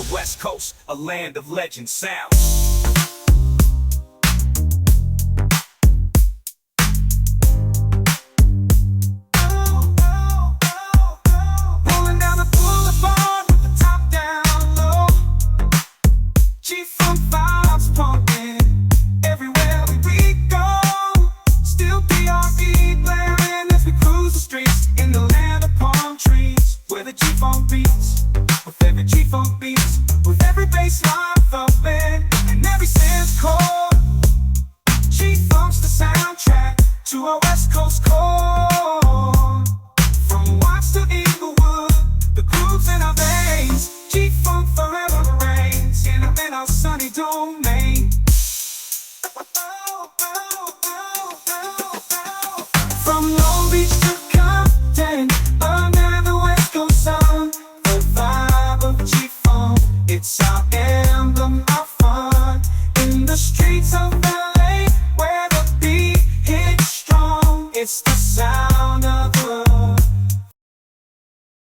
The West Coast, a land of legend sounds. Rolling down the boulevard with the top down low. G-Funk vibes pumping everywhere we go. Still PRE blaring as we cruise the streets in the land of palm trees, where the G-Funk beats. With every G-Funk beats, with every bass line thumping, and every synth chord. G-Funk's the soundtrack to our West Coast core. From Watts to Inglewood, the grooves in our veins. G-Funk forever reigns in our sunny domain. From Long Beach to Compton, under the West Coast sun, the vibe of G-Funk, it's our emblem, our fun. In the streets of LA, where the beat hits strong, it's the sound of the